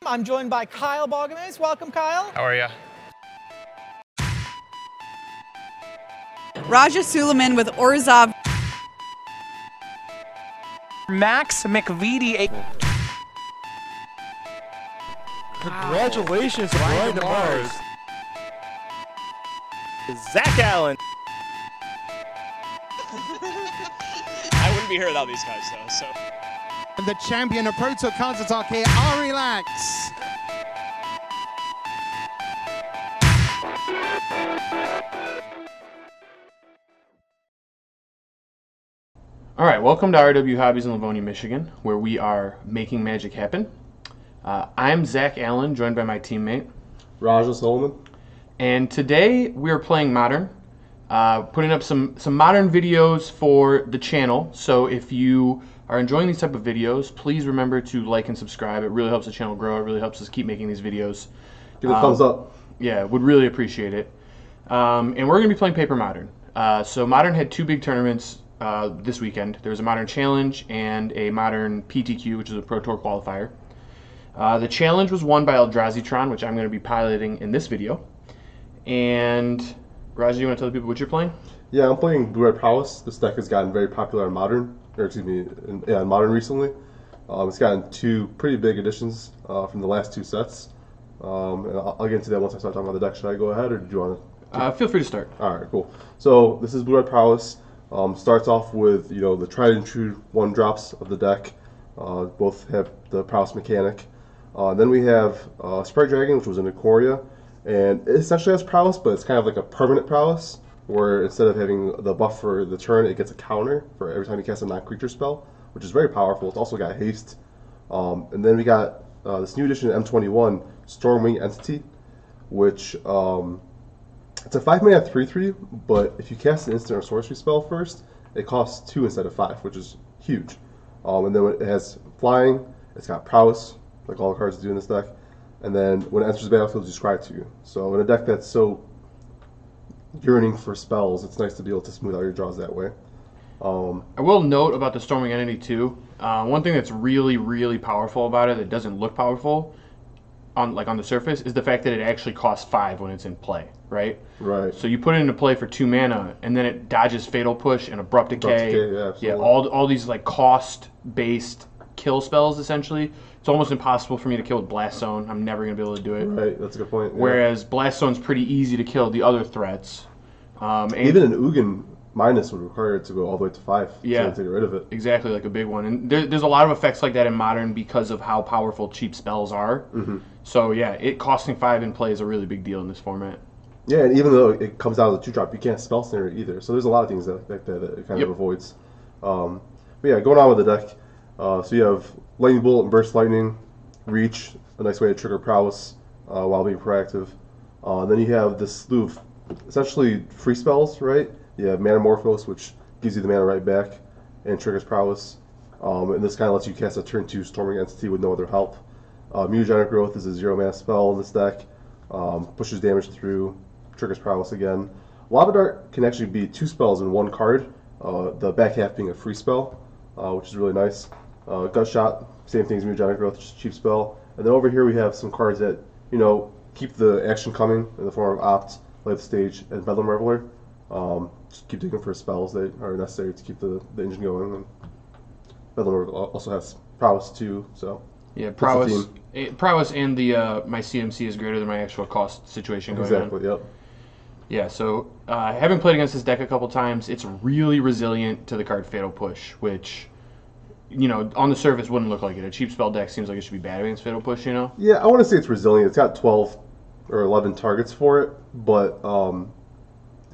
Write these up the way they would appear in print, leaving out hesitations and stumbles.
I'm joined by Kyle Balgamase. Welcome, Kyle. How are you? Raja Suleiman with Orzhov. Max McVitie. Congratulations to Brian DeMars. Zach Allen. I wouldn't be here without these guys, though. So. And the champion of Protour Counter-Attack, Arilax. All right, welcome to RW Hobbies in Livonia, Michigan, where we are making magic happen. I'm Zach Allen, joined by my teammate Raja Solomon. And today we are playing Modern, putting up some Modern videos for the channel. So if you are enjoying these type of videos, please remember to like and subscribe. It really helps the channel grow. It really helps us keep making these videos. Give it a thumbs up. Yeah, would really appreciate it. And we're going to be playing Paper Modern. So Modern had two big tournaments this weekend. There was a Modern Challenge and a Modern PTQ, which is a Pro Tour qualifier. The challenge was won by Eldrazi Tron, which I'm going to be piloting in this video. And Raja, you want to tell the people what you're playing? Yeah, I'm playing Blue-Red Prowess. This deck has gotten very popular in Modern, in Modern recently. It's gotten two pretty big additions from the last two sets. And I'll get into that once I start talking about the deck. Should I go ahead, or did you want to? Feel free to start. All right, cool. So this is Blue-Red Prowess. Starts off with the tried and true 1-drops of the deck. Both have the Prowess mechanic. Then we have Sprite Dragon, which was an Ikoria, and it essentially has Prowess, but it's kind of like a permanent Prowess, where instead of having the buff for the turn, it gets a counter for every time you cast a non-creature spell, which is very powerful. It's also got haste. And then we got this new edition M21, Stormwing Entity, which it's a 5-mana 3/3, but if you cast an instant or sorcery spell first, it costs 2 instead of 5, which is huge. And then it has flying, it's got Prowess, like all the cards do in this deck, and then when it enters the battlefield, it's described to you. So in a deck that's so yearning for spells, it's nice to be able to smooth out your draws that way. I will note about the Storming Entity too. One thing that's really, really powerful about it that doesn't look powerful on the surface is the fact that it actually costs 5 when it's in play, right? Right. So you put it into play for 2 mana, and then it dodges Fatal Push and Abrupt Decay. Yeah, absolutely. Yeah, all these like cost-based kill spells essentially. It's almost impossible for me to kill with Blast Zone. I'm never going to be able to do it. Right, that's a good point. Yeah. Whereas Blast Zone's pretty easy to kill the other threats. Even an Ugin minus would require it to go all the way to 5 to get rid of it. Exactly, like a big one. And there's a lot of effects like that in Modern because of how powerful cheap spells are. Mm-hmm. So yeah, it costing 5 in play is a really big deal in this format. Yeah, and even though it comes out as a 2-drop, you can't spell snare it either. So there's a lot of things that it kind of avoids. But yeah, going on with the deck. So you have Lightning Bolt and Burst Lightning, Reach, a nice way to trigger Prowess while being proactive. Then you have this slew of essentially free spells, right? You have Manamorphose, which gives you the mana right back and triggers Prowess. And this kind of lets you cast a turn 2 Storming Entity with no other help. Mutagenic Growth is a 0-mana spell in this deck. Pushes damage through, triggers Prowess again. Lava Dart can actually be 2 spells in 1 card, the back half being a free spell, which is really nice. Gut Shot, same thing as Mutagenic Growth, just a cheap spell. And then over here we have some cards that, keep the action coming in the form of Opt, Light the Stage, and Bedlam Reveler. Just keep digging for spells that are necessary to keep the engine going. And Bedlam Reveler also has Prowess too, so... Yeah, Prowess and the my CMC is greater than my actual cost situation going on. Exactly, yep. Yeah, so having played against this deck a couple times, it's really resilient to the card Fatal Push, which... on the surface wouldn't look like it. A cheap spell deck seems like it should be bad against Fatal Push, Yeah, I want to say it's resilient. It's got 12 or 11 targets for it, but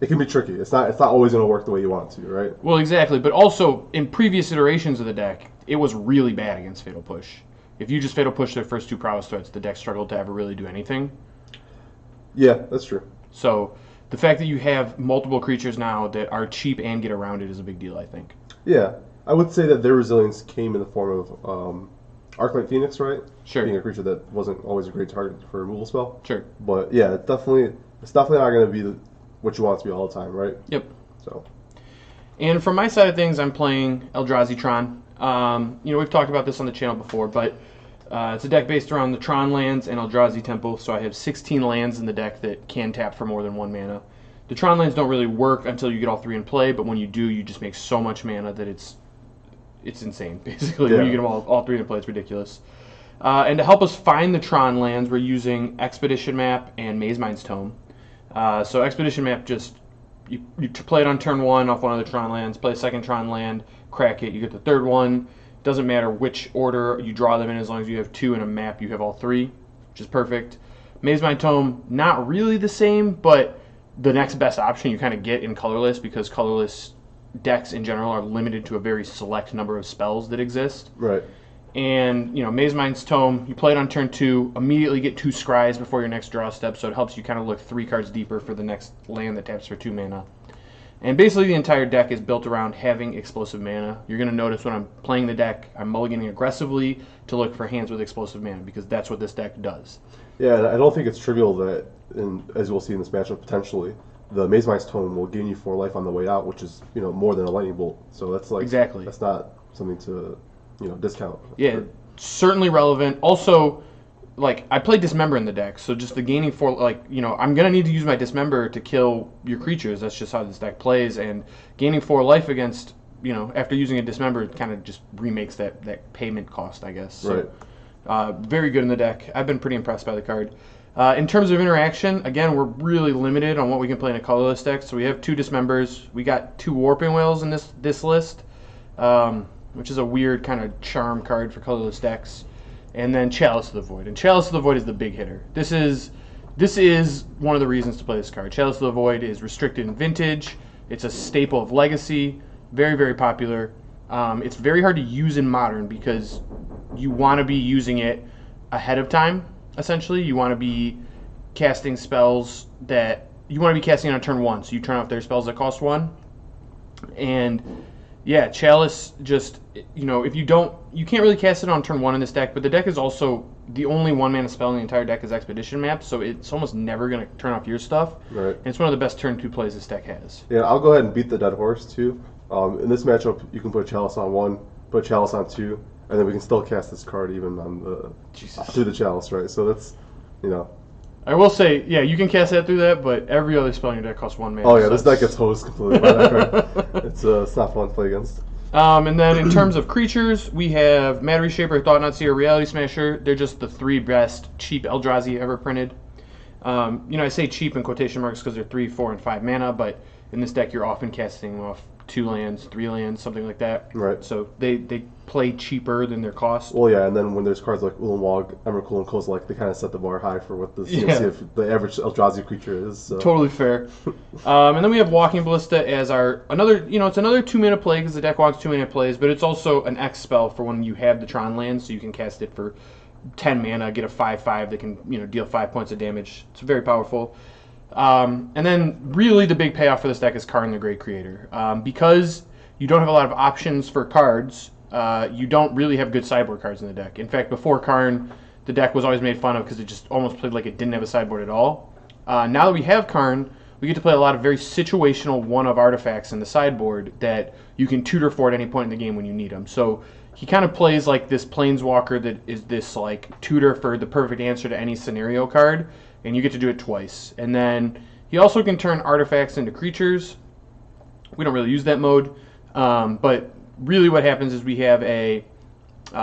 it can be tricky. It's not always going to work the way you want it to, right? Well, exactly. But also, in previous iterations of the deck, it was really bad against Fatal Push. If you just Fatal Push their first 2 Prowess threats, the deck struggled to ever really do anything. Yeah, that's true. So, the fact that you have multiple creatures now that are cheap and get around it is a big deal, I think. Yeah. I would say that their resilience came in the form of Arclight Phoenix, right? Sure. Being a creature that wasn't always a great target for a removal spell. Sure. But yeah, it's definitely not going to be what you want it to be all the time, right? Yep. So. And from my side of things, I'm playing Eldrazi Tron. We've talked about this on the channel before, but It's a deck based around the Tron lands and Eldrazi Temple, so I have 16 lands in the deck that can tap for more than 1 mana. The Tron lands don't really work until you get all 3 in play, but when you do, you just make so much mana that it's insane, basically. Yeah. When you get them all 3 in play, it's ridiculous. And to help us find the Tron lands, we're using Expedition Map and Maze Mind's Tome. So Expedition Map, just you play it on turn 1 off one of the Tron lands, play a second Tron land, crack it, you get the third one. Doesn't matter which order you draw them in, as long as you have 2 in a map, you have all 3, which is perfect. Maze Mind Tome, not really the same, but the next best option you kind of get in colorless, because colorless decks in general are limited to a very select number of spells that exist. Right. And, Maze Mind's Tome, you play it on turn 2, immediately get 2 scries before your next draw step, so it helps you kind of look 3 cards deeper for the next land that taps for 2 mana. And basically the entire deck is built around having explosive mana. You're going to notice when I'm playing the deck, I'm mulliganing aggressively to look for hands with explosive mana, because that's what this deck does. Yeah, and I don't think it's trivial that, as we'll see in this matchup potentially, the Maze Mind's Tome will gain you 4 life on the way out, which is more than a lightning bolt. So that's Exactly. That's not something to discount. Yeah, certainly relevant. Also, I play Dismember in the deck, so just the gaining 4, I'm going to need to use my Dismember to kill your creatures. That's just how this deck plays, and gaining 4 life against, after using a Dismember, it kind of just remakes that payment cost, I guess. So, right. Very good in the deck. I've been pretty impressed by the card. In terms of interaction, again, we're really limited on what we can play in a colorless deck, so we have 2 Dismembers. We got 2 Warping Whales in this list, which is a weird kind of charm card for colorless decks. And then Chalice of the Void. And Chalice of the Void is the big hitter. This is one of the reasons to play this card. Chalice of the Void is restricted in Vintage. It's a staple of Legacy. Very, very popular. It's very hard to use in Modern because you want to be using it ahead of time, essentially. You want to be casting spells that... You want to be casting on turn 1, so you turn off their spells that cost 1. And... yeah, Chalice just, if you don't, you can't really cast it on turn 1 in this deck, but the deck is also, the only 1-mana spell in the entire deck is Expedition Map, so it's almost never going to turn off your stuff. Right. And it's one of the best turn 2 plays this deck has. Yeah, I'll go ahead and beat the dead horse, too. In this matchup, you can put Chalice on 1, put Chalice on 2, and then we can still cast this card even on through the Chalice, right? So that's, I will say, yeah, you can cast that through that, but every other spell in your deck costs 1 mana. Oh yeah, so this deck gets hosed completely by that card. It's not fun to play against. And then in terms of creatures, we have Mad Reshaper, Thought Not Seer, Reality Smasher. They're just the 3 best cheap Eldrazi ever printed. I say cheap in quotation marks because they're 3, 4, and 5 mana, but in this deck you're often casting off 2 lands, 3 lands, something like that. Right. So they play cheaper than their cost. Well, yeah, and then when there's cards like Ulamog, Emrakul, and Kozilek, they kind of set the bar high for what the CMC of the average Eldrazi creature is. So. Totally fair. And then we have Walking Ballista as another 2-mana play because the deck wants 2-mana plays, but it's also an X spell for when you have the Tron land, so you can cast it for 10 mana, get a 5/5 that can deal 5 points of damage. It's very powerful. And then really the big payoff for this deck is Karn the Great Creator. Because you don't have a lot of options for cards, you don't really have good sideboard cards in the deck. In fact, before Karn, the deck was always made fun of because it just almost played like it didn't have a sideboard at all. Now that we have Karn, we get to play a lot of very situational one-of artifacts in the sideboard that you can tutor for at any point in the game when you need them. So he kind of plays like this Planeswalker that is this tutor for the perfect answer to any scenario card, and you get to do it twice. And then he also can turn artifacts into creatures. We don't really use that mode, but really what happens is we have a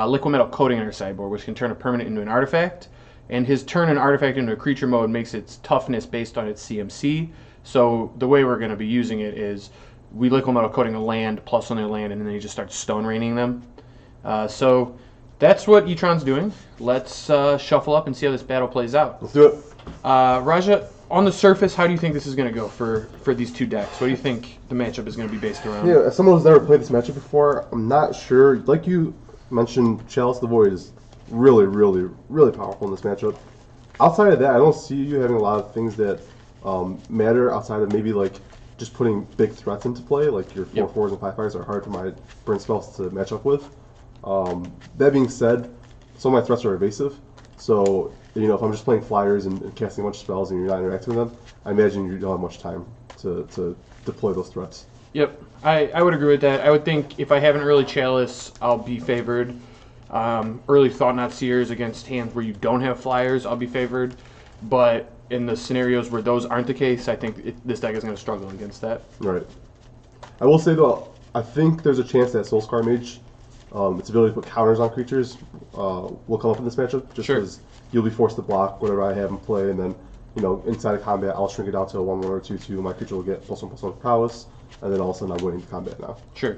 liquid metal coating in our sideboard, which can turn a permanent into an artifact, and his turn an artifact into a creature mode makes its toughness based on its CMC. So the way we're going to be using it is we liquid metal coating a land plus on their land, and then he just starts stone raining them. So that's what Etron's doing. Let's shuffle up and see how this battle plays out. Let's do it. Raja, on the surface, how do you think this is going to go for these 2 decks? What do you think the matchup is going to be based around? Yeah, as someone who's never played this matchup before, I'm not sure. Like you mentioned, Chalice of the Void is really, really, really powerful in this matchup. Outside of that, I don't see you having a lot of things that matter outside of maybe just putting big threats into play, like your 4/4s and 5/5s are hard for my burn spells to match up with. That being said, some of my threats are evasive, so if I'm just playing flyers and casting a bunch of spells and you're not interacting with them, I imagine you don't have much time to deploy those threats. Yep, I would agree with that. I would think if I have an early Chalice, I'll be favored. Early Thought Not Seers against hands where you don't have flyers, I'll be favored. But in the scenarios where those aren't the case, I think this deck is going to struggle against that. Right. I will say though, I think there's a chance that Soulscar Mage, its ability to put counters on creatures, will come up in this matchup. Just because you'll be forced to block whatever I have in play, and then inside of combat, I'll shrink it down to a 1/1 or 2/2. My creature will get +1/+1 prowess, and then all of a sudden I'm winning the combat now. Sure.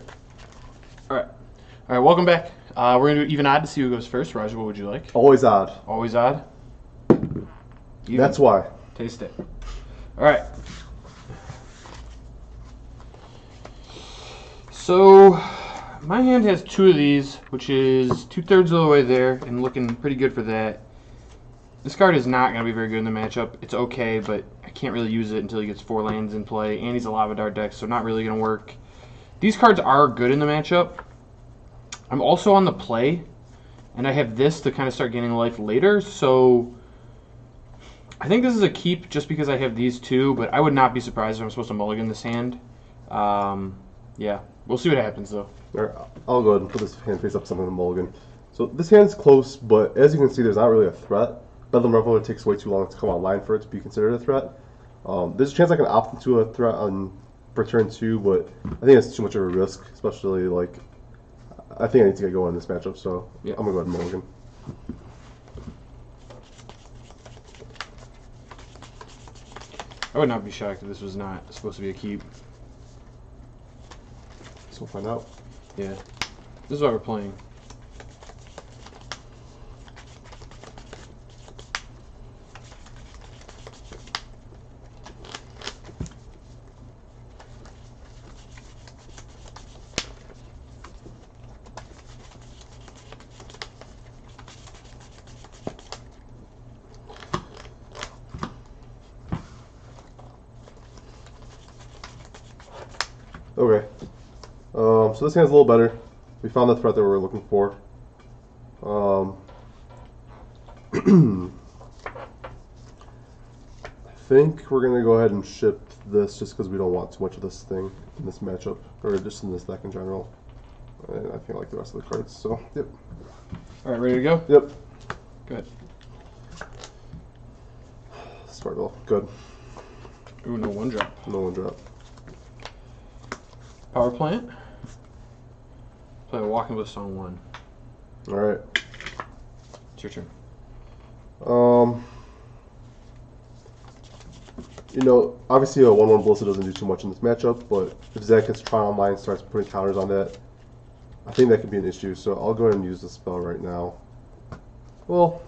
All right. Welcome back. We're gonna do even odd to see who goes first. Roger, what would you like? Always odd. Always odd. Even. That's why. Taste it. All right. So my hand has 2 of these, which is 2/3 of the way there, and looking pretty good for that. This card is not going to be very good in the matchup. It's okay, but I can't really use it until he gets 4 lands in play, and he's a Lava Dart deck, so not really going to work. These cards are good in the matchup. I'm also on the play, and I have this to kind of start gaining life later, so I think this is a keep just because I have these 2, but I would not be surprised if I'm supposed to mulligan this hand. Yeah, we'll see what happens, though. All right, I'll go ahead and put this hand face up something in mulligan. So this hand's close, but as you can see, there's not really a threat. Bedlam Reveler takes way too long to come online for it to be considered a threat. There's a chance I can opt into a threat for turn 2, but I think it's too much of a risk, especially I think I need to get going in this matchup, so yeah, I'm going to go ahead and mulligan. I would not be shocked if this was not supposed to be a keep. So we'll find out. Yeah. This is why we're playing. Okay. So this hand's a little better. We found the threat that we were looking for. I think we're going to go ahead and ship this just because we don't want too much of this thing in this matchup, or just in this deck in general. And I think I like the rest of the cards, so yep. Alright, ready to go? Yep. Good. Sparkle. Good. Ooh, no 1-drop. No 1-drop. Power plant. Play a Walking Bliss on 1. Alright. It's your turn. Obviously a 1/1 Blizzard doesn't do too much in this matchup, but if Zach gets Tron online and starts putting counters on that, I think that could be an issue, so I'll go ahead and use the spell right now. Well,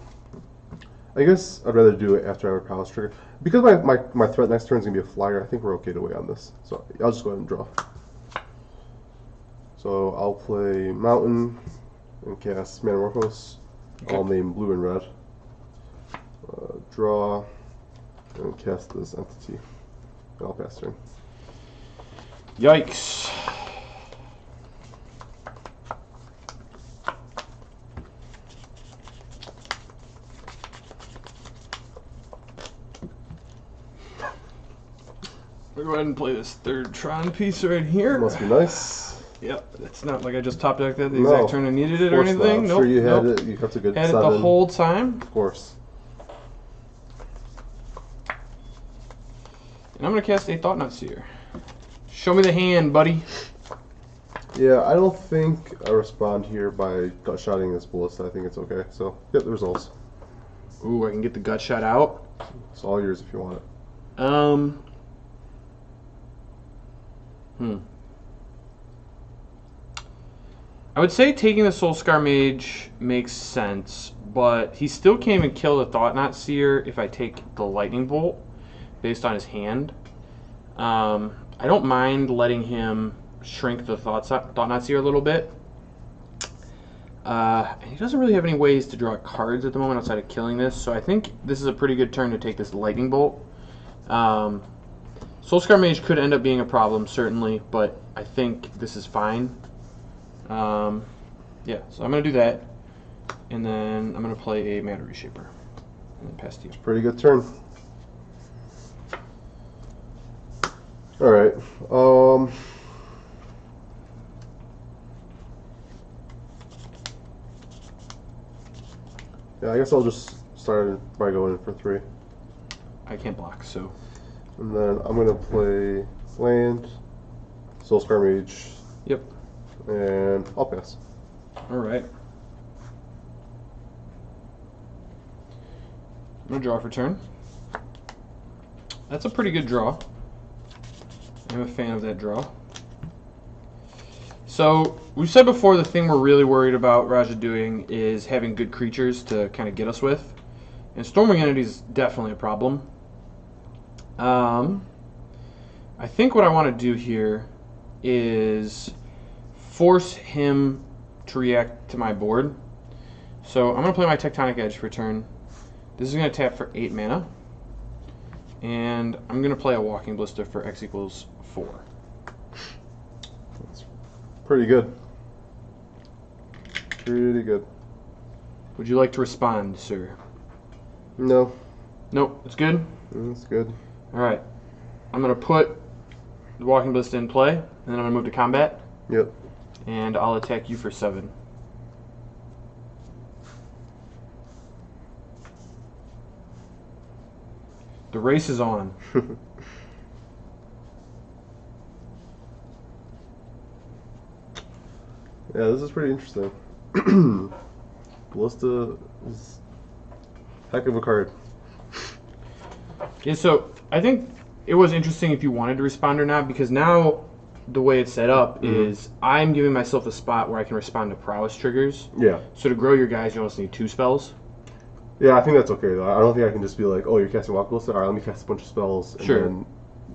I guess I'd rather do it after I have a Prowess trigger. Because my threat next turn is going to be a flyer, I think we're okay to wait on this. So I'll just go ahead and draw. So I'll play Mountain and cast Metamorphose. Okay. I'll name blue and red. Draw and cast this entity. And I'll pass turn. Yikes. We'll go ahead and play this 3rd Tron piece right here. Must be nice. Yep, it's not like I just top decked that the No, exact turn I needed it or of course anything. not. I'm Nope, sure you had nope. it. You kept a good Had 7. it the whole time. Of course. And I'm going to cast a Thought Not Seer. Show me the hand, buddy. Yeah, I don't think I respond here by gut shotting this ballista. I think it's okay. So, yep, the results. Ooh, I can get the gut shot out. It's all yours if you want it. I would say taking the Soulscar Mage makes sense, but he still can't even kill the Thought Not Seer if I take the Lightning Bolt based on his hand. I don't mind letting him shrink the Thought Not Seer a little bit. He doesn't really have any ways to draw cards at the moment outside of killing this, so I think this is a pretty good turn to take this Lightning Bolt. Soulscar Mage could end up being a problem, certainly, but I think this is fine. Yeah, so I'm going to do that, and then I'm going to play a Matter Reshaper, and then pass to you. Pretty good turn. Alright, Yeah, I guess I'll just start by going for 3. I can't block, so. And then I'm going to play land, Soulscar Mage. Yep. And I'll pass. Alright. I'm going to draw for turn. That's a pretty good draw. I'm a fan of that draw. So, we've said before the thing we're really worried about Raja doing is having good creatures to kind of get us with. And Stormwing Entity is definitely a problem. I think what I want to do here is force him to react to my board. So I'm going to play my Tectonic Edge for turn. This is going to tap for 8 mana. And I'm going to play a Walking Ballista for X equals 4. That's pretty good. Pretty good. Would you like to respond, sir? No. Nope, it's good? That's good. Alright. I'm going to put the Walking Ballista in play, and then I'm going to move to combat. Yep. And I'll attack you for 7. The race is on. Yeah, this is pretty interesting. Ballista is a heck of a card. Yeah, so I think it was interesting if you wanted to respond or not, because now the way it's set up is I'm giving myself a spot where I can respond to prowess triggers. Yeah. So to grow your guys, you almost need 2 spells. Yeah, I think that's okay though. I don't think I can just be like, oh, you're casting Walk Ballista? Alright, let me cast a bunch of spells, and Sure.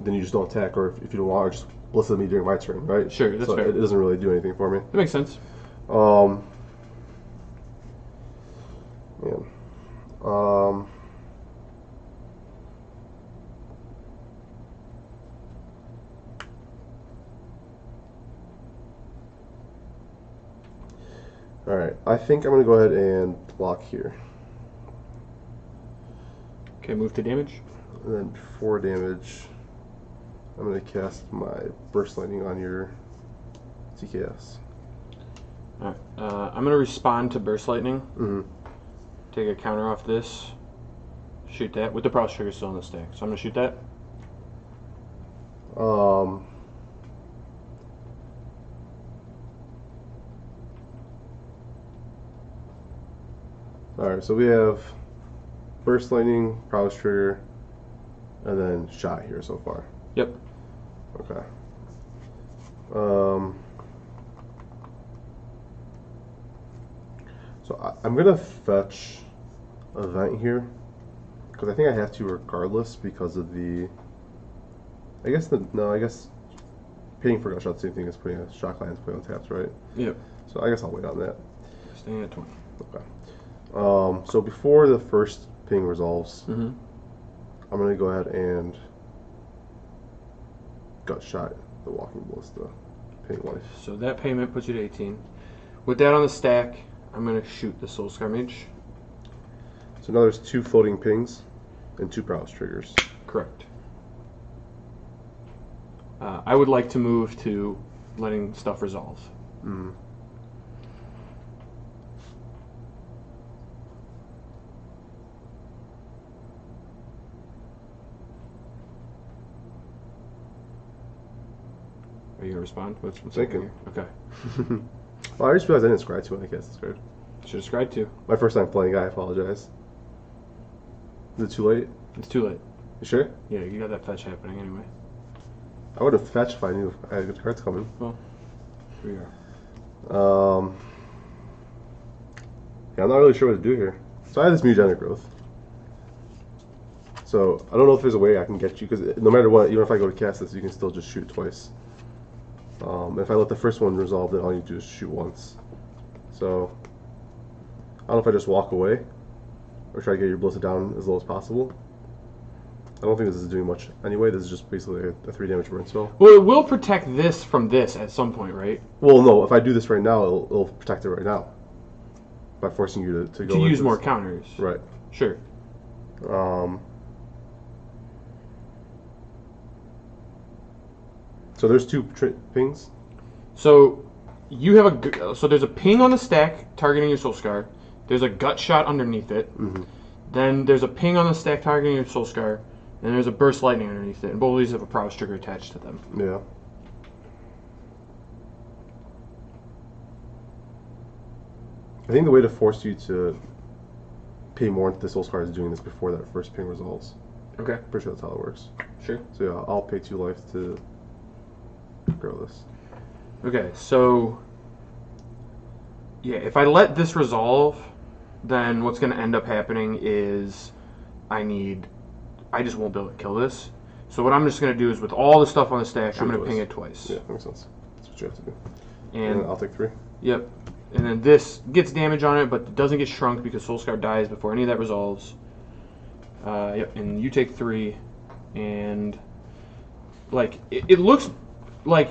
then you just don't attack, or if you don't want, or just Ballista me during my turn, right? Sure, that's so fair. it doesn't really do anything for me. That makes sense. Yeah. Alright, I think I'm going to go ahead and block here. Okay, move to damage. And then 4 damage. I'm going to cast my Burst Lightning on your TKS. Alright, I'm going to respond to Burst Lightning. Mm-hmm. Take a counter off this. Shoot that, with the prowess trigger still in the stack. So I'm going to shoot that. Alright, so we have Burst Lightning, Prowess Trigger, and then Shot here so far. Yep. Okay. So I'm going to fetch Event here, because I think I have to regardless because of the... I guess paying for Gutshot, same thing as putting a Shock Lands play on taps, right? Yep. So I guess I'll wait on that. Staying at 20. Okay. So before the first ping resolves, Mm-hmm. I'm going to go ahead and Gutshot the Walking Ballista. Ping life. So that payment puts you to 18. With that on the stack, I'm going to shoot the Soulscar Mage. So now there's 2 floating pings and 2 prowess triggers. Correct. I would like to move to letting stuff resolve. Mm. Are you going to respond? What's Thinking. here? Okay. Well, I just realized I didn't scry 2 when I cast this card. Should have scried 2. My first time playing, I apologize. Is it too late? It's too late. You sure? Yeah, you got that fetch happening anyway. I would have fetched if I knew I had good cards coming. Well, here we are. Yeah, I'm not really sure what to do here. So I have this Mutagenic Growth. So I don't know if there's a way I can get you, because no matter what, even if I go to cast this, you can still just shoot twice. If I let the first one resolve, then all you do is shoot once. So I don't know if I just walk away or try to get your Ballista down as low as possible. I don't think this is doing much anyway. This is just basically a 3 damage burn spell. Well, it will protect this from this at some point, right? Well, no. If I do this right now, it'll protect it right now by forcing you to go To use into more this. counters. Right. Sure. So there's 2 pings. So you have so there's a ping on the stack targeting your Soulscar. There's a gut shot underneath it. Then there's a ping on the stack targeting your Soul Scar. And there's a burst lightning underneath it. And both of these have a Prowess trigger attached to them. Yeah. I think the way to force you to pay more into the Soul Scar is doing this before that first ping resolves. Okay. Pretty sure that's how it works. Sure. So yeah, I'll pay 2 life to grow this. Okay, so yeah, if I let this resolve, then what's going to end up happening is I just won't be able to kill this. So what I'm just going to do is with all the stuff on the stack, I'm going to ping it twice. Yeah, that makes sense. That's what you have to do. And I'll take 3. Yep. And then this gets damage on it, but it doesn't get shrunk because Soul Scar dies before any of that resolves. Yep, and you take 3, and like it looks like,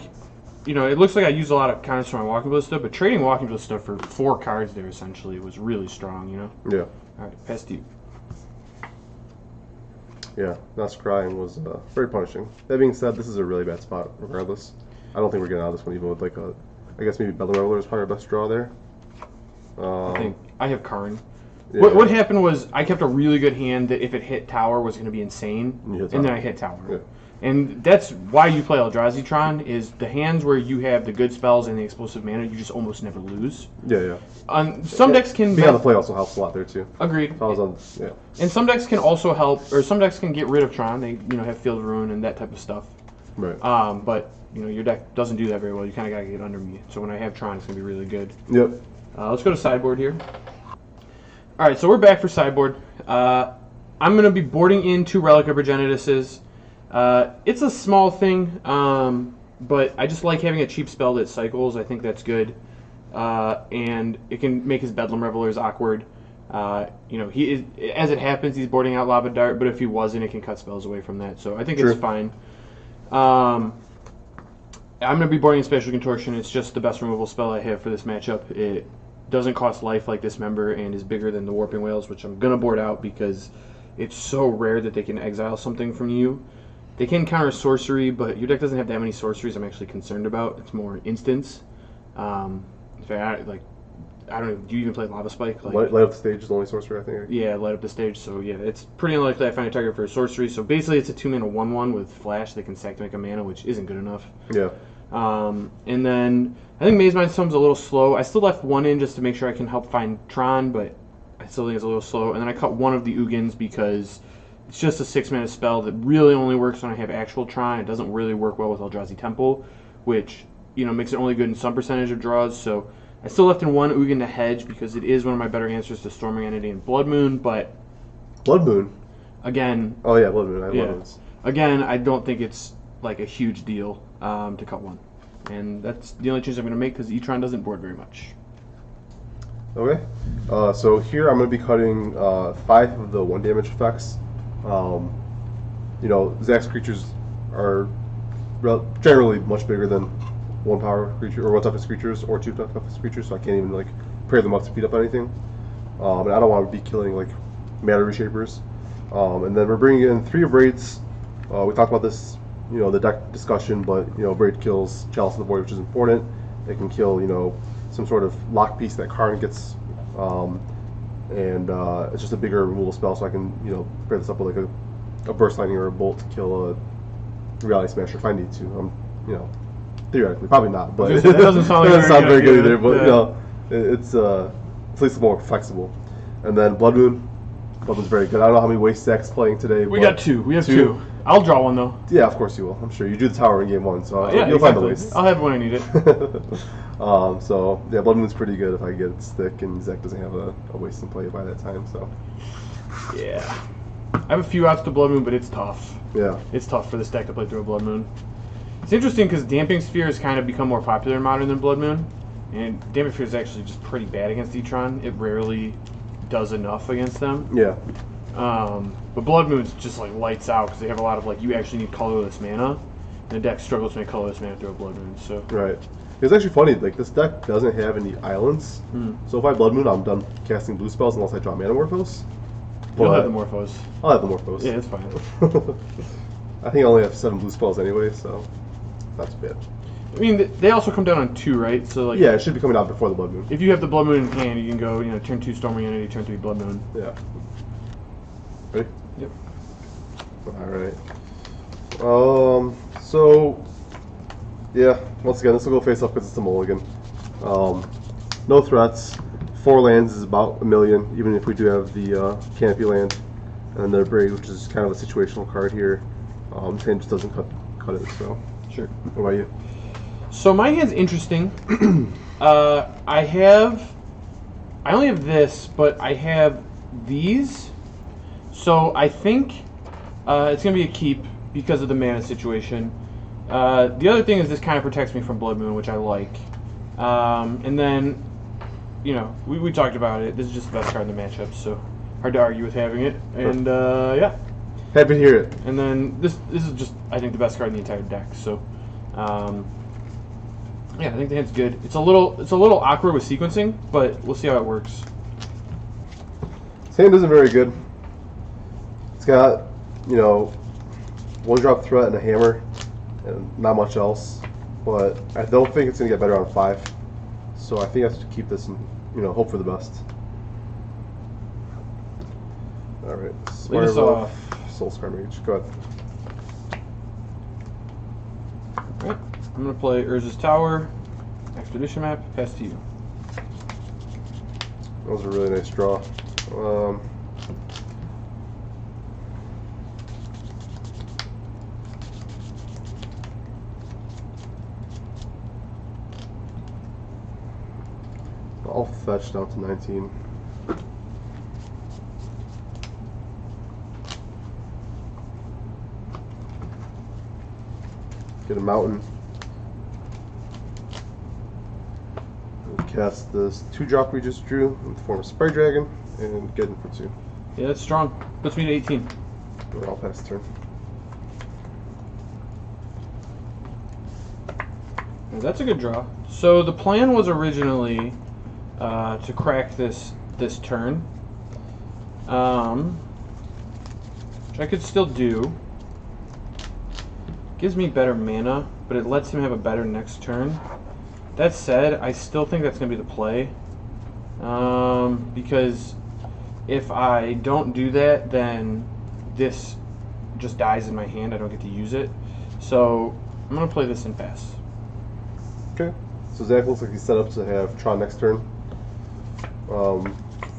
you know, it looks like I use a lot of counters for my Walking Blitz stuff, but trading Walking Blitz stuff for 4 cards there essentially was really strong, you know? Yeah. Alright, pass deep. Yeah, not scrying was very punishing. That being said, this is a really bad spot regardless. I don't think we're getting out of this one even with like a, I guess maybe Bedlam Reveler is probably our best draw there. I think I have Karn. Yeah. What happened was I kept a really good hand that if it hit tower was going to be insane, and then I hit tower. Yeah. And that's why you play Eldrazi Tron, is the hands where you have the good spells and the explosive mana, you just almost never lose. Yeah, yeah. Some decks can... Being on the play also helps a lot there, too. Agreed. If I was on, yeah. And some decks can also help, or some decks can get rid of Tron. They, you know, have Field of Ruin and that type of stuff. Right. But, you know, your deck doesn't do that very well. You kind of got to get under me. So when I have Tron, it's going to be really good. Yep. Let's go to sideboard here. Alright, so we're back for sideboard. I'm going to be boarding in 2 Relic of Progenituses. It's a small thing, but I just like having a cheap spell that cycles. I think that's good. And it can make his Bedlam Revelers awkward. You know, he is, as it happens, he's boarding out Lava Dart, but if he wasn't, it can cut spells away from that. So I think it's fine. I'm going to be boarding Spatial Contortion. It's just the best removal spell I have for this matchup. It doesn't cost life like Dismember and is bigger than the Warping Whales, which I'm going to board out because it's so rare that they can exile something from you. They can counter sorcery, but your deck doesn't have that many sorceries I'm actually concerned about. It's more instants. In fact, I don't know, do you even play Lava Spike? Light up the stage is the only sorcery, I think. Yeah, light up the stage, so yeah, it's pretty unlikely I find a target for a sorcery. So basically it's a 2-mana 1/1 with Flash that can sack to make a mana, which isn't good enough. Yeah. And then I think Maze Mind Stone's a little slow. I still left 1 in just to make sure I can help find Tron, but I still think it's a little slow. And then I cut 1 of the Ugins because it's just a 6-mana spell that really only works when I have actual Tron. It doesn't really work well with Eldrazi Temple, which, you know, makes it only good in some percentage of draws. So I still left in 1 Ugin to hedge because it is one of my better answers to Storming Entity and Blood Moon, but... Blood Moon? Again... Oh yeah, Blood Moon. I love this. Again, I don't think it's like a huge deal to cut 1. And that's the only change I'm going to make because Etron doesn't board very much. Okay. So here I'm going to be cutting 5 of the 1 damage effects. You know, Zach's creatures are generally much bigger than 1 power creature or 1 toughness creatures or 2 toughness creatures, so I can't even like pair them up to beat up anything. And I don't want to be killing like Matter Reshapers. And then we're bringing in 3 of Raids. We talked about this, you know, the deck discussion, but you know, Raid kills Chalice of the Void, which is important. It can kill, you know, some sort of lock piece that Karn gets. And it's just a bigger removal spell, so I can, you know, pair this up with like a Burst Lightning or a Bolt to kill a Reality Smasher if I need to. You know, theoretically, probably not, but That doesn't sound, like very good either. But you know, it's at least more flexible. And then Blood Moon. Blood Moon's very good. I don't know how many waste Zach's playing today. We got 2. We have 2. I'll draw 1 though. Yeah, of course you will. I'm sure you do the tower in game 1, so Yeah, you'll find the waste. I'll have it when I need it. So yeah, Blood Moon's pretty good if I get it thick, and Zach doesn't have a waste in play by that time. So yeah, I have a few outs to Blood Moon, but it's tough. Yeah, it's tough for this deck to play through a Blood Moon. It's interesting because Damping Sphere has kind of become more popular in Modern than Blood Moon, and Damping Sphere is actually just pretty bad against Etron. It rarely does enough against them. Yeah. But Blood Moon's just like lights out because they have a lot of like you actually need colorless mana, and the deck struggles to make colorless mana through a Blood Moon. So right. It's actually funny, like this deck doesn't have any islands, so if I Blood Moon, I'm done casting blue spells unless I draw Manamorphose. You'll have the Morphos. I'll have the Morphos. Yeah, it's fine. I think I only have 7 blue spells anyway, so not too bad. I mean, they also come down on 2, right? So like, Yeah, it should be coming out before the Blood Moon. if you have the Blood Moon in hand, you can go, you know, turn 2 Storm Entity, turn 3 Blood Moon. Yeah. Ready? Yep. Alright. So, yeah, once again, this will go face up because it's a mulligan. No threats. 4 lands is about 1 million, even if we do have the Canopy land. And then the Braid, which is kind of a situational card here. This hand just doesn't cut it, so. Sure. What about you? So my hand's interesting. I only have this, but I have these. So I think it's going to be a keep because of the mana situation. The other thing is this kind of protects me from Blood Moon, which I like. And then, you know, we talked about it. This is just the best card in the matchup, so hard to argue with having it. And yeah. Happy to hear it. And then this is just, I think, the best card in the entire deck. So, yeah, I think the hand's good. It's a little awkward with sequencing, but we'll see how it works. This hand isn't very good. It's got, you know, 1-drop threat and a hammer, and not much else. But I don't think it's gonna get better on 5. So I think I have to keep this and, you know, hope for the best. All right. Lead us off. Soulscar Mage. Go ahead. Alright, I'm going to play Urza's Tower, Expedition Map, pass to you. That was a really nice draw. I'll fetch down to 19. Get a mountain. We'll cast this 2-drop we just drew in the form of Spray Dragon and get in for 2. Yeah, that's strong. Puts me to 18. And I'll pass the turn. Yeah, that's a good draw. So the plan was originally to crack this turn, which I could still do. Gives me better mana, but it lets him have a better next turn. That said, I still think that's going to be the play. Because if I don't do that, then this just dies in my hand. I don't get to use it. So I'm going to play this and pass. Okay. So Zach looks like he's set up to have Tron next turn.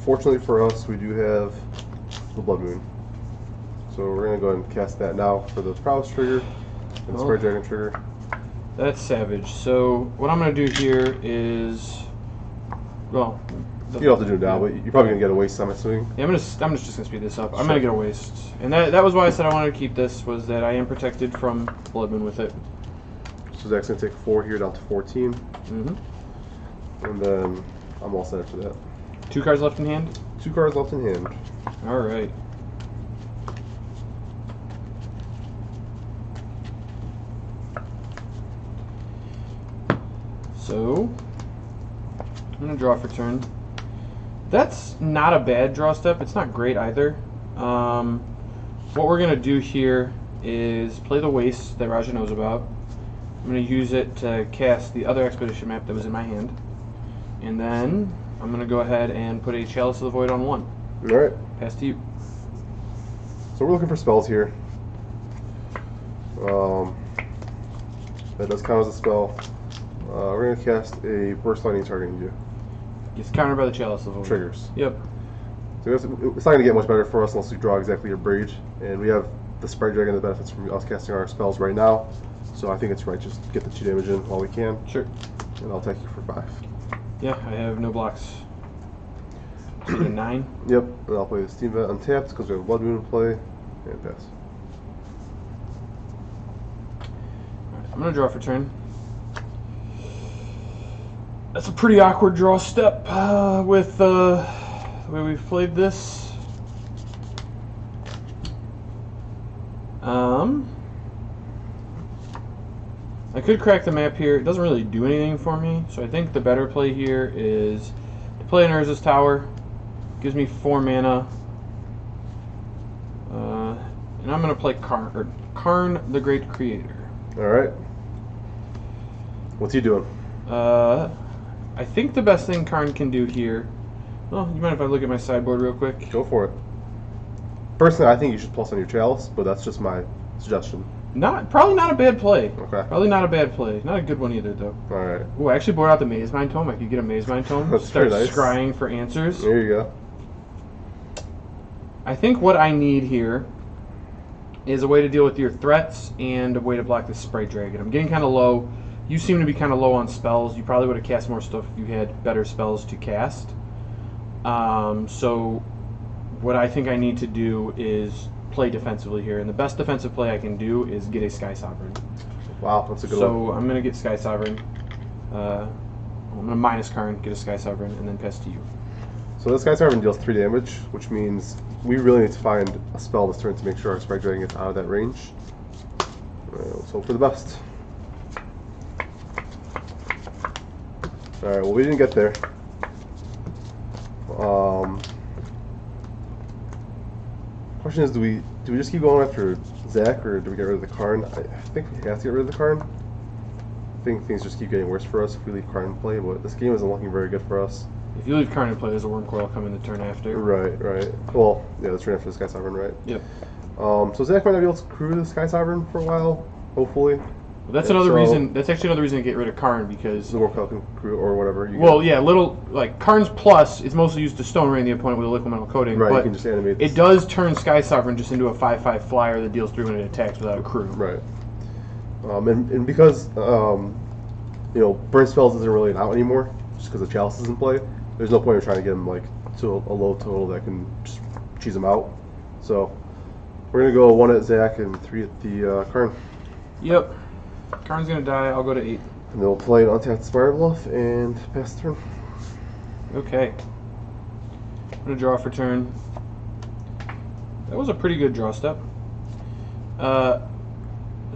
Fortunately for us, we do have the Blood Moon. So we're going to go ahead and cast that now for the Prowess trigger. And Spray Dragon trigger. That's savage. So what I'm going to do here is, well, you don't have to do it now, but you're probably gonna get a waste. I'm assuming. Yeah, I'm just gonna speed this up. I'm gonna get a waste, and that was why I said I wanted to keep this. Was that I am protected from Blood Moon with it. So Zach's gonna take 4 here down to 14. Mm-hmm. And then I'm all set after that. 2 cards left in hand. 2 cards left in hand. All right. So I'm gonna draw for turn. That's not a bad draw step. It's not great either. What we're gonna do here is play the waste that Raja knows about. I'm gonna use it to cast the other expedition map that was in my hand, and then I'm gonna go ahead and put a Chalice of the Void on 1. All right. Pass to you. So we're looking for spells here. That does count as a spell. We're gonna cast a Burst Lightning targeting you. Gets countered by the Chalice of the Void. Triggers. Yep. So it's not going to get much better for us unless we draw exactly a Braid. And we have the Spray Dragon that benefits from us casting our spells right now. So I think it's right just get the 2 damage in while we can. Sure. And I'll take you for 5. Yeah, I have no blocks. So you get 9. Yep. And I'll play the Steam Vet untapped because we have Blood Moon in play. And pass. Alright, I'm going to draw for turn. That's a pretty awkward draw step with the way we've played this. I could crack the map here. It doesn't really do anything for me, so I think the better play here is to play an Urza's Tower. Gives me 4 mana. And I'm going to play Karn the Great Creator. Alright. What's he doing? I think the best thing Karn can do here. Well, you mind if I look at my sideboard real quick? Go for it. Personally, I think you should plus on your Chalice, but that's just my suggestion. Probably not a bad play. Okay. Probably not a bad play. Not a good one either, though. All right. Oh, I actually brought out the Maze Mind Tome. I could get a Maze Mind Tome. That's Start pretty nice. scrying for answers. There you go. I think what I need here is a way to deal with your threats and a way to block this Sprite Dragon. I'm getting kind of low. You seem to be kind of low on spells. You probably would have cast more stuff if you had better spells to cast. So what I think I need to do is play defensively here. And the best defensive play I can do is get a Sky Sovereign. Wow, that's a good one. So I'm going to get Sky Sovereign. I'm going to minus Karn, get a Sky Sovereign, and then pass to you. So this Sky Sovereign deals 3 damage, which means we really need to find a spell this turn to make sure our Sprite Dragon gets out of that range. Let's hope for the best. Alright, well we didn't get there. Question is, do we just keep going after Zach, or do we get rid of the Karn? I think we have to get rid of the Karn. I think things just keep getting worse for us if we leave Karn in play, but this game isn't looking very good for us. If you leave Karn in play, there's a Worm Coil coming the turn after. Right. Well, yeah, let's turn after the Sky Sovereign, right? Yep. So Zach might not be able to crew the Sky Sovereign for a while, hopefully. Well, that's another reason. That's actually another reason to get rid of Karn, because The Worm Coil can crew or whatever. Karn's plus is mostly used to stone rain the opponent with a liquid metal coating. Right, but you can just animate this. it does turn Sky Sovereign just into a 5/5 flyer that deals 3 when it attacks without a crew. Right. And because burn spells isn't really an out anymore, just because the Chalice is in play. There's no point in trying to get him to a low total that can just cheese him out. So we're gonna go 1 at Zach and 3 at the Karn. Yep. Karn's gonna die. I'll go to 8. And then we'll play an untapped Spire Bluff and pass the turn. Okay. I'm gonna draw for turn. That was a pretty good draw step.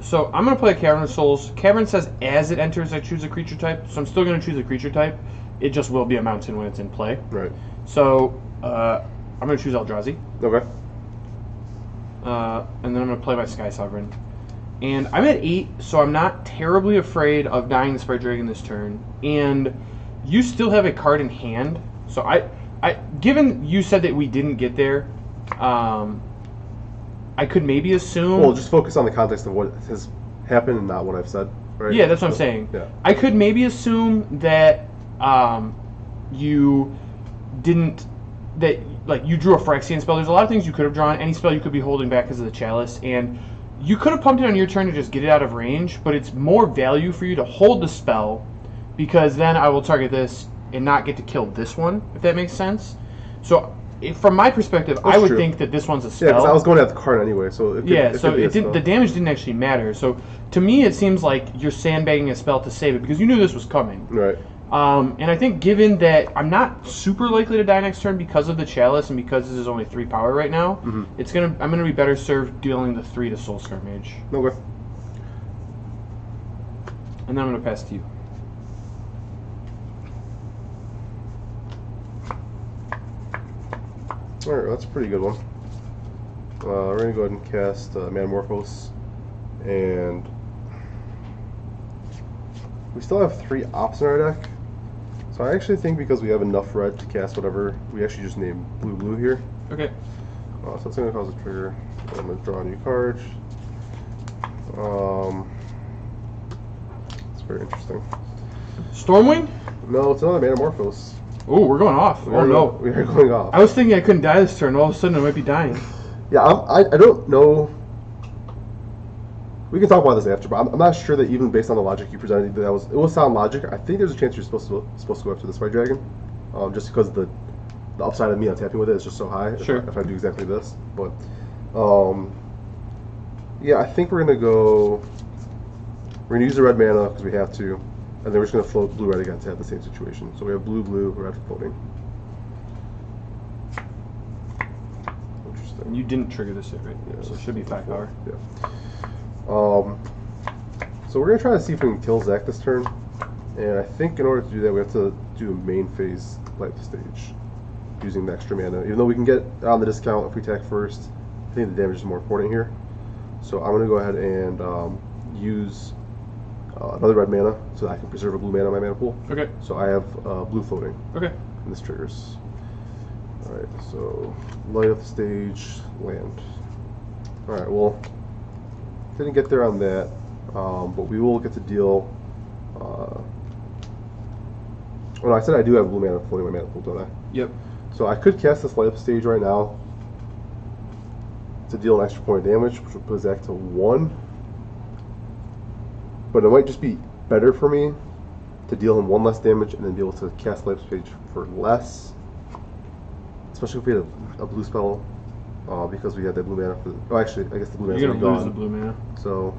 So I'm going to play Cavern of Souls. Cavern says as it enters I choose a creature type, so I'm still going to choose a creature type. It just will be a mountain when it's in play. Right. So I'm going to choose Eldrazi. Okay. And then I'm going to play my Sky Sovereign. And I'm at 8, so I'm not terribly afraid of dying the Sprite Dragon this turn. And you still have a card in hand. So given you said that we didn't get there, I could maybe assume... Well, just focus on the context of what has happened and not what I've said. Right? Yeah, that's what I'm saying. Yeah. I could maybe assume that you didn't... That, you drew a Phyrexian spell. There's a lot of things you could have drawn. Any spell you could be holding back because of the Chalice. And you could have pumped it on your turn to just get it out of range, but it's more value for you to hold the spell, because then I will target this and not get to kill this one, if that makes sense. So... From my perspective, That's I would true. think that this one's a spell. Yeah, because I was going at the Karn anyway, so it could be the damage didn't actually matter. So to me, it seems like you're sandbagging a spell to save it because you knew this was coming. Right. And I think given that I'm not super likely to die next turn because of the Chalice and because this is only 3 power right now, I'm gonna be better served dealing the 3 to Soulscar Mage. Okay. And then I'm gonna pass to you. Alright, that's a pretty good one. We're going to go ahead and cast Metamorphose, and we still have 3 ops in our deck, so I actually think because we have enough red to cast whatever, we actually just name blue here. Okay. So that's going to cause a trigger. I'm going to draw a new card. It's very interesting. Stormwing? No, it's another Metamorphose. Oh, we're going off. Oh no. We are going off. I was thinking I couldn't die this turn. All of a sudden I might be dying. Yeah, I don't know. We can talk about this after, but I'm not sure that even based on the logic you presented, it was sound logic. I think there's a chance you're supposed to go after the Sprite Dragon, just because the upside of me untapping with it is just so high. Sure. If I do exactly this, but yeah, I think we're gonna use the red mana because we have to, and then we're just gonna float blue red again to have the same situation. So we have blue red floating. And you didn't trigger this hit, right? Yeah, so it should be 5 power. Yeah. So we're gonna try to see if we can kill Zach this turn, and I think in order to do that we have to do a main phase life stage using the extra mana. Even though we can get on the discount if we attack first, I think the damage is more important here. So I'm gonna go ahead and use another red mana, so I can preserve a blue mana in my mana pool. Okay. So I have blue floating. Okay. And this triggers. Alright, so light up the stage, land. Alright, well, didn't get there on that, but we will get to deal. Oh no, I said I do have blue mana floating in my mana pool, don't I? Yep. So I could cast this light up stage right now to deal an extra point of damage, which would put Zach to 1. But it might just be better for me to deal him 1 less damage and then be able to cast light up stage for less. Especially if we had a blue spell, because we had that blue mana for the, oh, actually, I guess the blue mana is You're gone. gonna lose the blue mana. So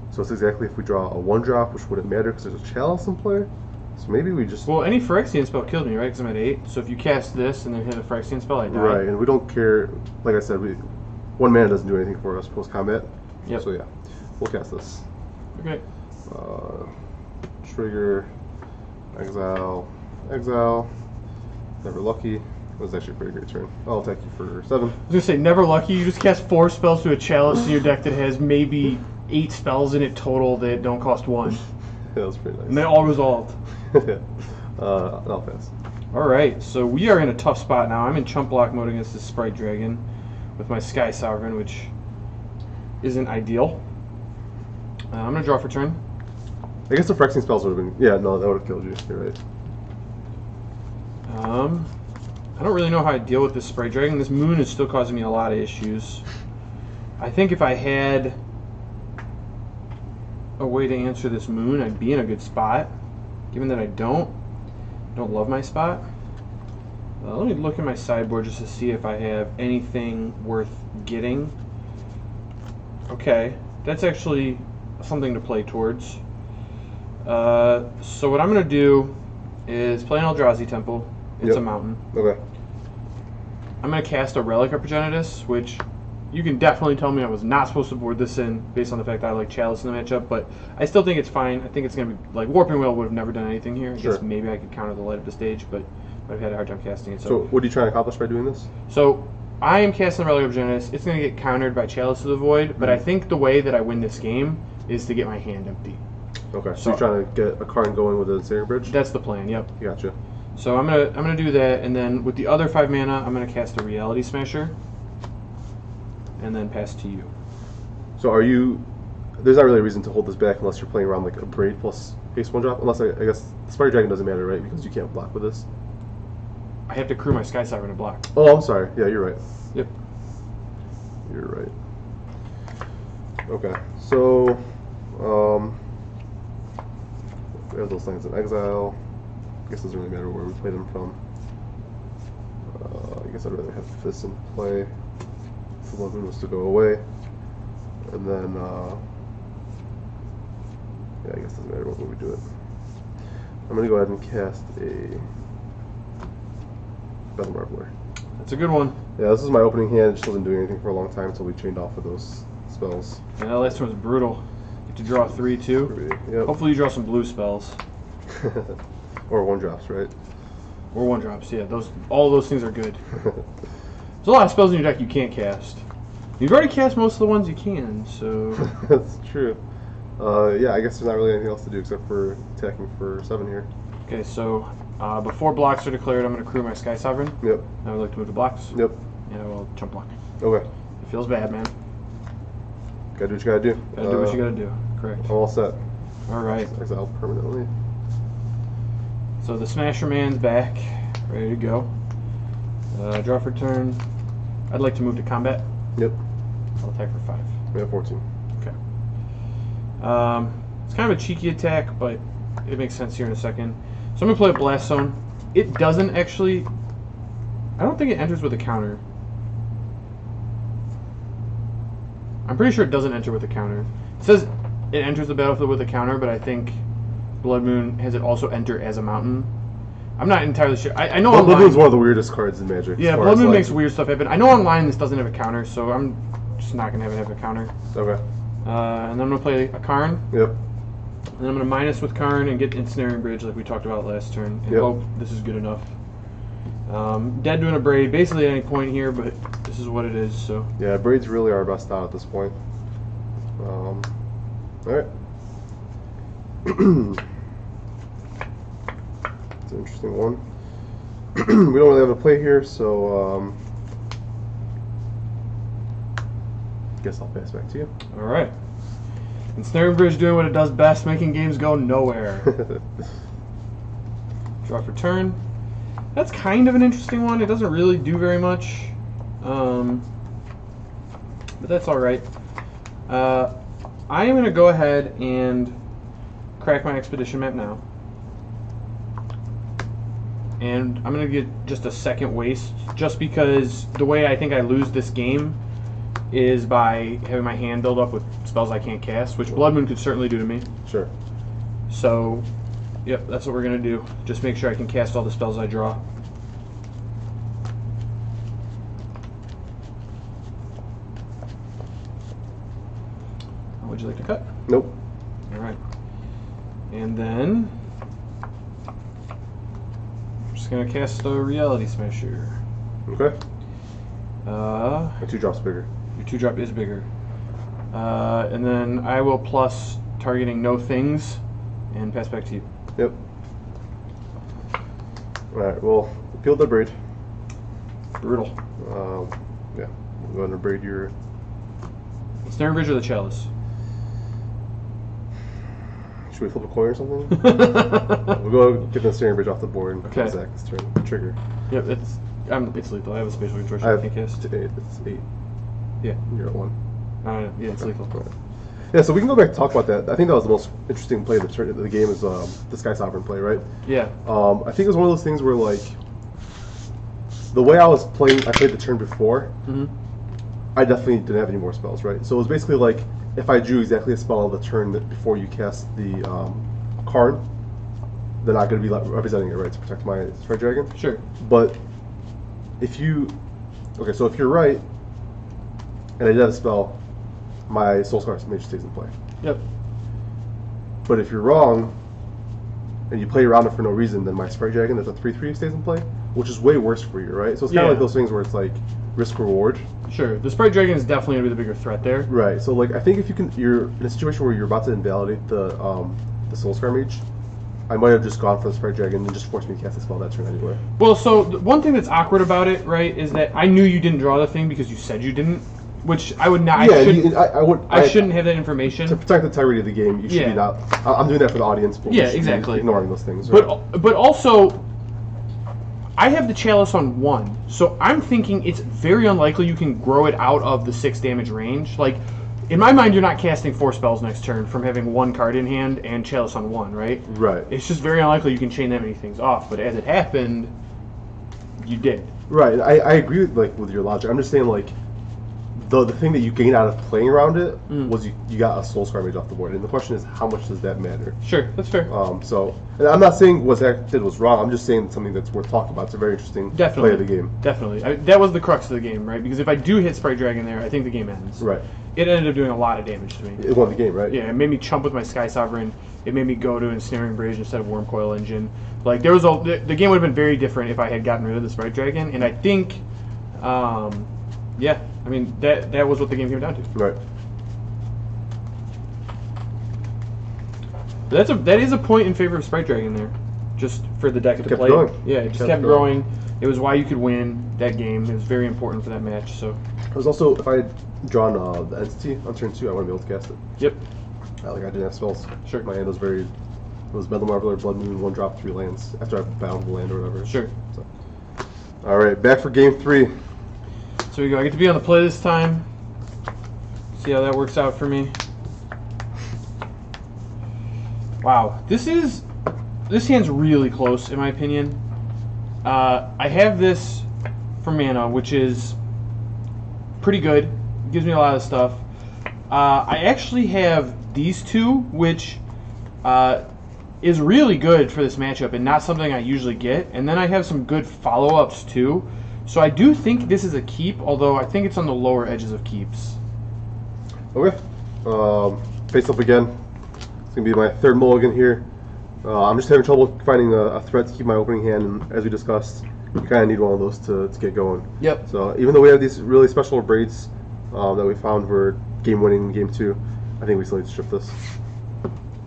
it's exactly if we draw a 1-drop, which wouldn't matter because there's a chalice in play. So maybe we just... Well, any Phyrexian spell killed me, right? Because I'm at 8. So if you cast this and then hit a Phyrexian spell, I die. Right, and we don't care. Like I said, 1 mana doesn't do anything for us post-combat. Yep. So yeah, we'll cast this. Okay. Trigger, exile, exile. Never lucky. It was actually a pretty great turn. I'll attack you for 7. I was gonna say, never lucky. You just cast 4 spells to a chalice in your deck that has maybe 8 spells in it total that don't cost 1. Yeah, that was pretty nice. And they all resolved. Yeah. I'll pass. Alright, so we are in a tough spot now. I'm in chump block mode against this Sprite Dragon with my Sky Sovereign, which isn't ideal. I'm gonna draw for turn. I guess the Phyrexian spells would have been... Yeah, no, that would have killed you. You're right. I don't really know how I deal with this Sprite Dragon. This moon is still causing me a lot of issues. I think if I had a way to answer this moon, I'd be in a good spot. Given that I don't love my spot. Let me look at my sideboard just to see if I have anything worth getting. Okay, that's actually something to play towards. So what I'm going to do is play an Eldrazi Temple. It's a mountain. Okay. I'm going to cast a Relic of Progenitus, which you can definitely tell me I was not supposed to board this in based on the fact that I like Chalice in the matchup, but I still think it's fine. I think it's going to be, like, Warping Wheel would have never done anything here. I guess maybe I could counter the light up the stage, but I've had a hard time casting it. So what are you trying to accomplish by doing this? So I am casting the Relic of Progenitus. It's going to get countered by Chalice of the Void, but I think the way that I win this game is to get my hand empty. Okay, so you're trying to get a card going with a Ensnaring Bridge? That's the plan, yep. Gotcha. So I'm gonna do that, and then with the other 5 mana, I'm gonna cast a Reality Smasher, and then pass to you. So are you... There's not really a reason to hold this back unless you're playing around like a Braid plus haste 1-drop, unless I guess the Sprite Dragon doesn't matter, right? Because you can't block with this. I have to crew my Sky Sovereign to block. Oh, I'm sorry. Yeah, you're right. Yep. You're right. Okay, so... we have those things in exile. I guess it doesn't really matter where we play them from. I guess I'd rather have this in play if the Blood was to go away. And then, yeah, I guess it doesn't matter what way we do it. I'm going to go ahead and cast a Battle Marveler. That's a good one. Yeah, this is my opening hand. It just wasn't doing anything for a long time until we chained off of those spells. Yeah, that last one was brutal. You have to draw 3 too. Yep. Hopefully you draw some blue spells. Or 1-drops, right? Or 1-drops, yeah. All those things are good. There's a lot of spells in your deck you can't cast. You've already cast most of the ones you can, so... That's true. Yeah, I guess there's not really anything else to do except for attacking for 7 here. Okay, so before blocks are declared, I'm going to crew my Sky Sovereign. Yep. I would like to move to blocks. Yep. And I will chump block. Okay. It feels bad, man. Gotta do what you gotta do. Gotta do what you gotta do. Correct. I'm all set. Alright. Exile permanently. So the Smasher Man's back. Ready to go. Draw for turn. I'd like to move to combat. Yep. I'll attack for 5. We have 14. Okay. It's kind of a cheeky attack, but it makes sense here in a second. So I'm going to play a Blast Zone. It doesn't actually... I don't think it enters with a counter. I'm pretty sure it doesn't enter with a counter. It says it enters the battlefield with a counter, but I think Blood Moon has it also enter as a mountain. I'm not entirely sure. I know Blood Moon's one of the weirdest cards in Magic. Yeah, Blood Moon makes weird stuff happen. I know online this doesn't have a counter, so I'm just not going to have a counter. Okay. And then I'm going to play a Karn. Yep. And then I'm going to minus with Karn and get Ensnaring Bridge like we talked about last turn. And hope this is good enough. Dead doing a Braid basically at any point here, but this is what it is. So yeah, Braids really are our best out at this point. Alright. It's an interesting one. We don't really have a play here, so guess I'll pass back to you. All right. Ensnaring Bridge doing what it does best, making games go nowhere. Draw for turn. That's kind of an interesting one. It doesn't really do very much, but that's all right. I am going to go ahead and crack my expedition map now. And I'm going to get just a second waste, just because the way I think I lose this game is by having my hand build up with spells I can't cast, which Blood Moon could certainly do to me. Sure. So, yep, that's what we're going to do. Just make sure I can cast all the spells I draw. Would you like to cut? Nope. All right. And then I'm just going to cast a Reality Smasher. Okay. My My 2-drop's bigger. Your 2-drop is bigger. And then I will plus targeting no things and pass back to you. Yep. Alright, well, Appeal the Braid. Brutal. Yeah. I'm going to braid your... Ensnaring Bridge or the Chalice? Should we flip a coin or something? We'll go get the Ensnaring Bridge off the board and Okay. Zach's turn. Trigger. Yep, it's lethal. I have a spatial contortion I I have can't cast. 8. It's 8. Yeah. You're at 1. Yeah, it's lethal. Right. Yeah, so we can go back and talk about that. I think that was the most interesting play of the game is the Sky Sovereign play, right? Yeah. I think it was one of those things where, like, the way I was playing, I played the turn before, I definitely didn't have any more spells, right? So it was basically like, if I drew exactly a spell the turn that before you cast the card, they're not going to be representing it, right, to protect my Strike Dragon? Sure. But if you... Okay, so if you're right, and I did have a spell, my Soul Scar Mage stays in play. Yep. But if you're wrong, and you play around it for no reason, then my Sprite Dragon that's a 3/3 stays in play, which is way worse for you, right? So it's kind of like those things where it's like risk-reward. Sure. The Sprite Dragon is definitely going to be the bigger threat there. Right, so like I think if you're in a situation where you're about to invalidate the Soul Scar Mage, I might have just gone for the Sprite Dragon and just forced me to cast the spell that turn anyway. Well, so one thing that's awkward about it, right, is that I knew you didn't draw the thing because you said you didn't, which I would not. Yeah, I shouldn't have that information. To protect the integrity of the game, you should be not. I'm doing that for the audience, but we should be ignoring those things. Right? But also, I have the Chalice on 1, so I'm thinking it's very unlikely you can grow it out of the 6 damage range. Like, in my mind, you're not casting 4 spells next turn from having 1 card in hand and Chalice on 1, right? Right. It's just very unlikely you can chain that many things off. But as it happened, you did. Right. I agree with your logic. I'm just saying like. The thing that you gained out of playing around it was you got a Soul Scar Mage off the board, and the question is how much does that matter? Sure, that's fair. So and I'm not saying what Zach did was wrong. I'm just saying something that's worth talking about. It's a very interesting play of the game. Definitely, that was the crux of the game, right? Because if I do hit Sprite Dragon there, I think the game ends. Right. It ended up doing a lot of damage to me. It won the game, right? Yeah, it made me chump with my Sky Sovereign. It made me go to Ensnaring Bridge instead of Worm Coil Engine. Like there was the game would have been very different if I had gotten rid of the Sprite Dragon, and I think. Yeah, I mean that was what the game came down to. Right. But that is a point in favor of Sprite Dragon there, just for the deck to play. Going. Yeah, it just kept growing. It was why you could win that game. It was very important for that match. So. It was also if I had drawn the entity on turn 2, I wouldn't be able to cast it. Yep. I didn't have spells. Sure. My hand was very. It was Metal Marbler, Blood Moon, 1-drop, 3 lands after I bound the land or whatever. Sure. So. All right, back for game 3. So we go. I get to be on the play this time. See how that works out for me. Wow, this hand's really close in my opinion. I have this for mana, which is pretty good. It gives me a lot of stuff. I actually have these two, which is really good for this matchup and not something I usually get. And then I have some good follow-ups too. So I do think this is a keep, although I think it's on the lower edges of keeps. Okay. Face up again. It's going to be my 3rd mulligan here. I'm just having trouble finding a threat to keep my opening hand, and as we discussed, you kind of need one of those to get going. Yep. So even though we have these really special braids that we found were game-winning in game 2, I think we still need to strip this.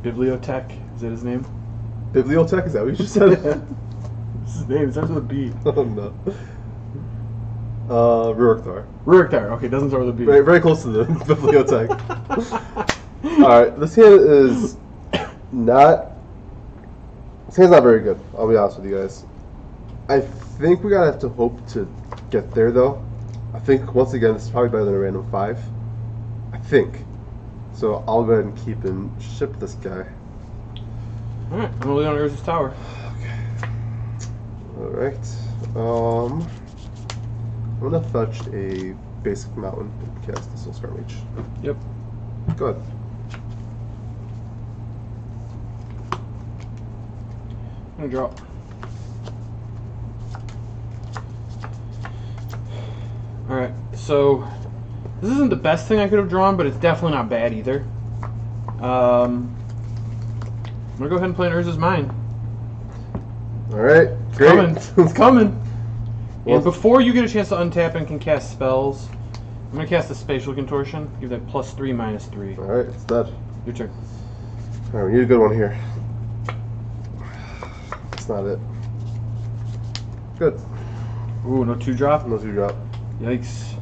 Bibliotech Is that his name? Bibliotech, is that what you just said? What's his name? It starts with a B. Oh no. Rurikthar. Rurikthar. Okay, doesn't start with a B. Very, very close to the Bibliotech. Alright, this hand is not... This hand's not very good, I'll be honest with you guys. I think we gotta have to hope to get there, though. I think, once again, this is probably better than a random 5. I think. So I'll go ahead and keep and ship this guy. Alright, I'm gonna leave on Urza's tower. Alright. I'm gonna fetch a basic mountain and cast the Soul Scar Mage. Yep. Go ahead. I'm gonna draw. Alright, so this isn't the best thing I could have drawn, but it's definitely not bad either. I'm gonna go ahead and play an Urza's Mine. Alright, It's great. coming. It's coming. Well, And before you get a chance to untap and can cast spells, I'm gonna cast a Spatial Contortion. Give that +3, -3. Alright, it's dead. Your turn. Alright, we need a good one here. That's not it. Good. Ooh, no 2-drop. No 2-drop. Yikes.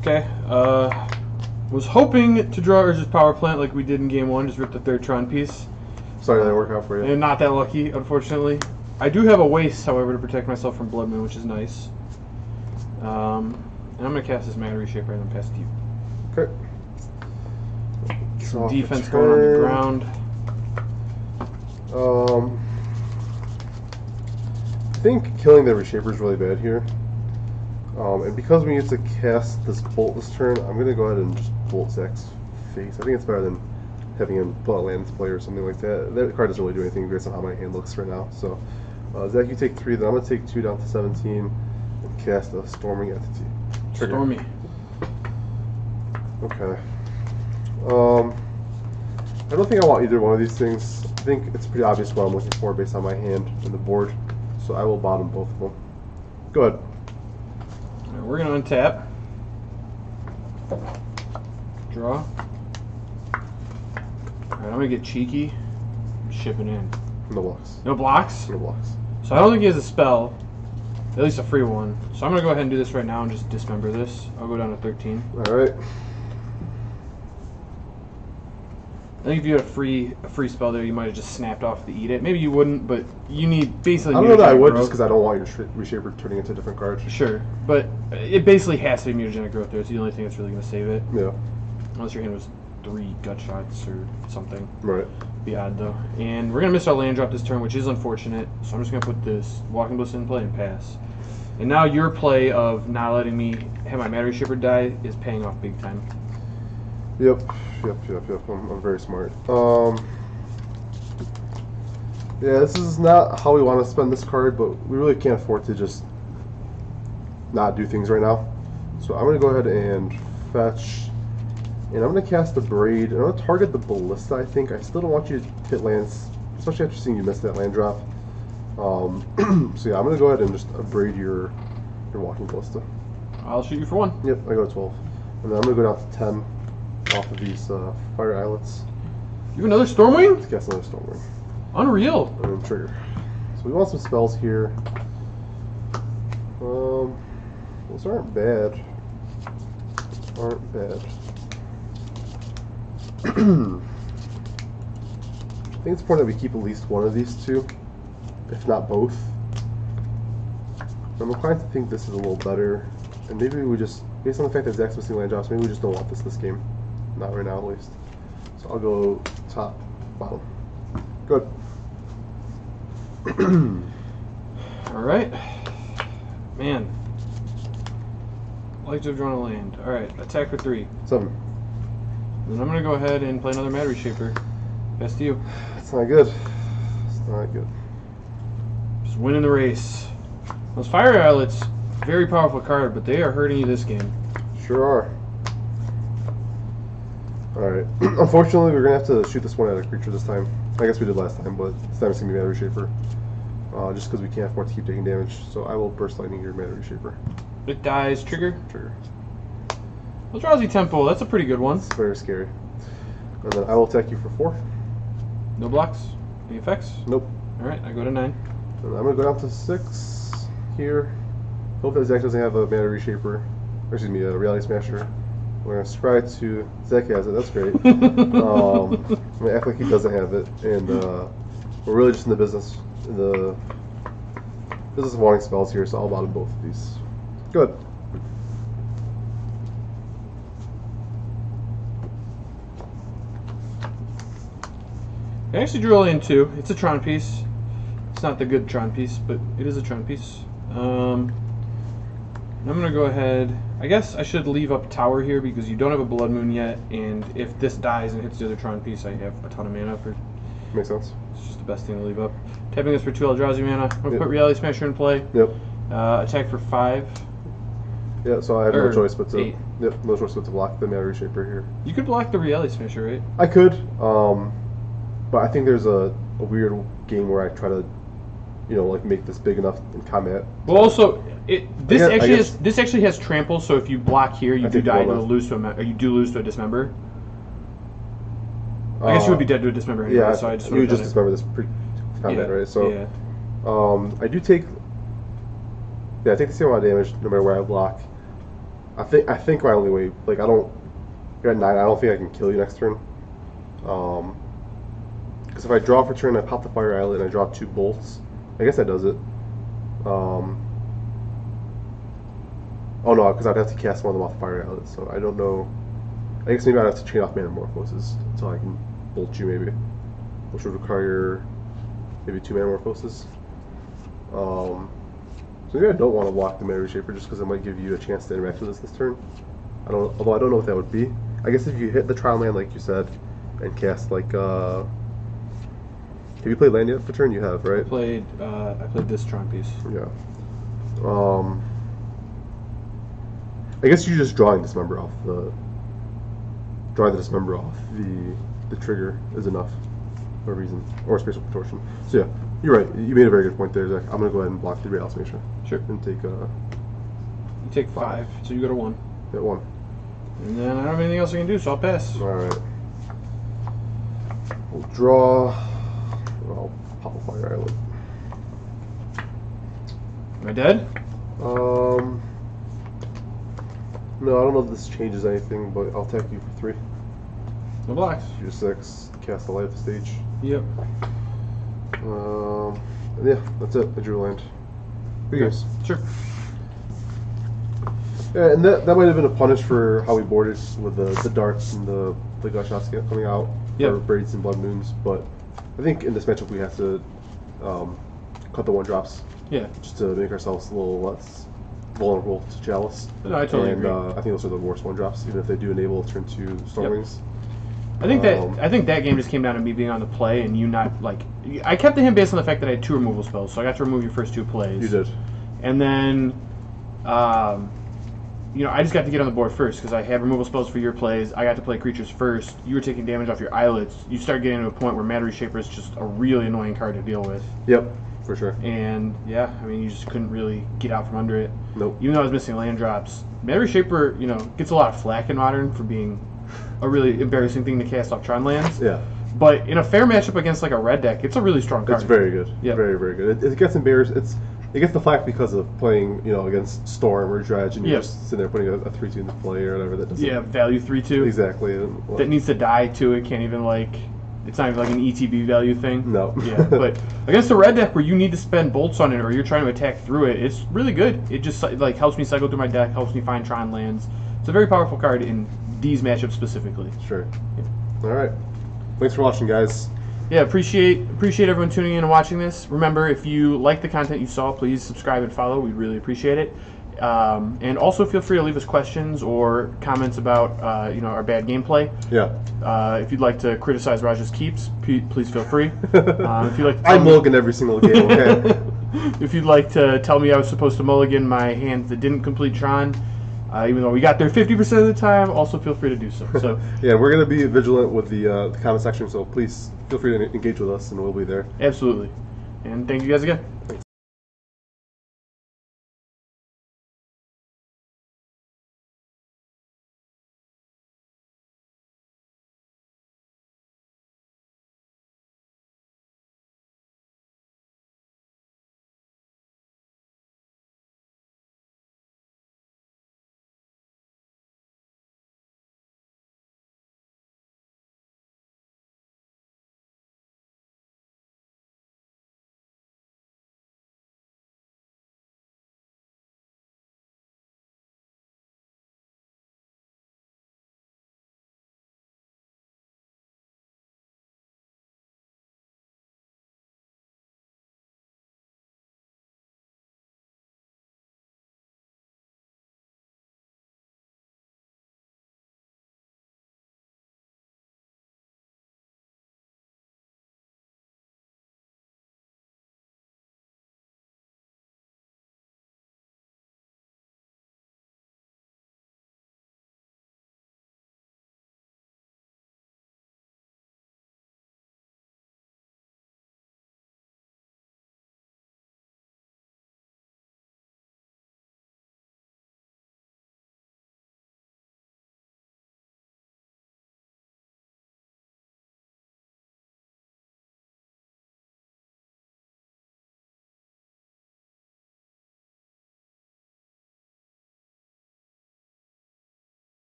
Okay, was hoping to draw Urza's Power Plant like we did in game 1, just rip the 3rd Tron piece. Sorry that didn't work out for you. And not that lucky, unfortunately. I do have a waste, however, to protect myself from Blood Moon, which is nice. And I'm going to cast this Mana Reshaper and then pass it to you. Okay. Some Off defense the going on the turn. ground. I think killing the Reshaper is really bad here. And because we need to cast this Bolt this turn, I'm going to go ahead and just Bolt Zach's face. I think it's better than having him put a land into play or something like that. That card doesn't really do anything based on how my hand looks right now. So, Zach, you take 3, then I'm going to take 2 down to 17 and cast a Storming Entity. Trigger. Stormy. Okay. I don't think I want either one of these things. I think it's pretty obvious what I'm looking for based on my hand and the board. So I will bottom both of them. Go ahead. Alright, we're going to untap. Draw. Alright, I'm going to get cheeky. Shipping in. No blocks. No blocks? No blocks. So I don't think he has a spell. At least a free one. So I'm going to go ahead and do this right now and just dismember this. I'll go down to 13. Alright. I think if you had a free spell there, you might have just snapped off the Eat It. Maybe you wouldn't, but you need basically... I don't know that I would growth. just because I don't want your Reshaper turning into a different card. Sure, but it basically has to be mutagenic growth there. It's the only thing that's really going to save it. Yeah. Unless your hand was 3 gut shots or something. Right. Be odd though. And we're going to miss our land drop this turn, which is unfortunate. So I'm just going to put this Walking Bliss in play and pass. And now your play of not letting me have my Matter Shipper die is paying off big time. Yep. I'm very smart. Yeah, this is not how we want to spend this card, but we really can't afford to just not do things right now. So I'm going to go ahead and fetch, and I'm going to cast the Braid, and I'm going to target the Ballista, I think. I still don't want you to hit lands, especially after seeing you miss that land drop. So yeah, I'm going to go ahead and just braid your Walking Ballista. I'll shoot you for 1. Yep, I go to 12. And then I'm going to go down to 10 off of these Fire Islets. You have another Stormwing? Let's cast another Stormwing. Unreal. And then trigger. So we want some spells here. Those aren't bad. I think it's important that we keep at least one of these two, if not both. I'm inclined to think this is a little better, and maybe we just, based on the fact that Zach's missing land drops, maybe we just don't want this game. Not right now, at least. So I'll go top, bottom. Good. Alright. Man. I'd like to have drawn a land. Alright, attack for 3. 7. Then I'm going to go ahead and play another Matter Shaper. Best to you. That's not good. It's not good. Just winning the race. Those Fire Islets, very powerful card, but they are hurting you this game. Sure are. Alright. Unfortunately, we're going to have to shoot this one at a creature this time. I guess we did last time, but this time it's going to be Matter Reshaper. Just because we can't afford to keep taking damage. So I will Burst Lightning your Matter Reshaper. It dies. Trigger. Trigger. Eldrazi Temple, that's a pretty good one. It's very scary. And then I will attack you for 4. No blocks? Any effects? Nope. Alright, I go to 9. And I'm going to go down to 6 here. Hope that Zach doesn't have a Mana Reshaper. Or excuse me, a Reality Smasher. We're going to scry to... Zach has it, that's great. I'm going to act like he doesn't have it. And we're really just in the business of wanting spells here, so I'll bottom both of these. Good. I actually drew a land 2. It's a Tron piece. It's not the good Tron piece, but it is a Tron piece. I'm going to go ahead... I guess I should leave up Tower here because you don't have a Blood Moon yet, and if this dies and hits the other Tron piece, I have a ton of mana for... Makes sense. It's just the best thing to leave up. Tapping this for 2 Eldrazi mana. I'm going to put Reality Smasher in play. Yep. Attack for 5. Yeah, so I have no choice but to... 8. Yep, no choice but to block the Mana Reshaper here. You could block the Reality Smasher, right? I could, but I think there's a weird game where I try to, you know, like make this big enough in combat. Well, also, this guess- actually has trample, so if you block here, you I do think die well to enough. lose to or you do lose to a dismember. I guess you would be dead to a dismember anyway, Yeah, so I just you would would have just done dismember this pre-combat, Yeah, right? So, yeah. I do take... Yeah, I take the same amount of damage no matter where I block. I think my only way... Like, I don't... You're at 9, I don't think I can kill you next turn. Because if I draw for turn, I pop the Fire Islet, and I draw 2 bolts. I guess that does it. Oh no, because I'd have to cast one of them off the Fire Islet, so I don't know. I guess maybe I'd have to chain off Manamorphosis until I can bolt you, maybe. Which would require maybe 2 Manamorphoses. So maybe I don't want to block the Mana Reshaper just because it might give you a chance to interact with this turn. Although I don't know what that would be. I guess if you hit the Tron land, like you said, and cast like have you played land yet for turn? You have, right? I played this Tron piece. Yeah. I guess you're just drawing Dismember off the trigger is enough for a reason, or Spatial Contortion. So yeah, you're right. You made a very good point there, Zach. I'm gonna go ahead and block the Reality Smasher. Sure. And take You take 5, so you go to 1. that 1. And then I don't have anything else I can do, so I'll pass. All right. We'll draw. I'll pop a Fire Islet. Am I dead? No, I don't know if this changes anything, but I'll attack you for 3. No blocks. You're 6. Cast the Light of the Stage. Yep. And yeah, that's it. I drew a land. Good games. Sure. Yeah, and that might have been a punish for how we boarded with the darts and the gunshots coming out for Braids and Blood Moons, but I think in this matchup we have to cut the 1-drops. Yeah. Just to make ourselves a little less vulnerable to Chalice. No, I totally agree. I think those are the worst 1-drops, even if they do enable turn 2 Stormwings. I think that game just came down to me being on the play and you not like. I kept the hint based on the fact that I had 2 removal spells, so I got to remove your first 2 plays. You did. And then, you know, I just got to get on the board first because I had removal spells for your plays. I got to play creatures first. You were taking damage off your islets. You start getting to a point where Mana Reshaper is just a really annoying card to deal with. Yep, for sure. And yeah, I mean, you just couldn't really get out from under it. Nope. Even though I was missing land drops, Mana Reshaper, you know, gets a lot of flack in Modern for being a really embarrassing thing to cast off Tron lands. Yeah. But in a fair matchup against like a red deck, it's a really strong card. It's very good. Yeah. Very, very good. It gets embarrassed. It gets the flack because of playing, you know, against Storm or Dredge, and you're just sitting there putting a 3/2 into play or whatever that doesn't. Value 3/2. Exactly. That needs to die too. It can't even like. It's not even like an ETB value thing. No. Yeah, but against a red deck where you need to spend bolts on it or you're trying to attack through it, it's really good. It just like helps me cycle through my deck, helps me find Tron lands. It's a very powerful card in these matchups specifically. Sure. Yeah. All right. Thanks for watching, guys. Yeah, appreciate everyone tuning in and watching this. Remember, if you like the content you saw, please subscribe and follow. We'd really appreciate it. And also feel free to leave us questions or comments about you know, our bad gameplay. Yeah. If you'd like to criticize Raj's keeps, please feel free. If you'd like to I mulligan every single game. Okay. If you'd like to tell me I was supposed to mulligan my hands that didn't complete Tron, even though we got there 50% of the time, also feel free to do so. So yeah, we're gonna be vigilant with the comment section, so please feel free to engage with us, and we'll be there. absolutely. And thank you guys again.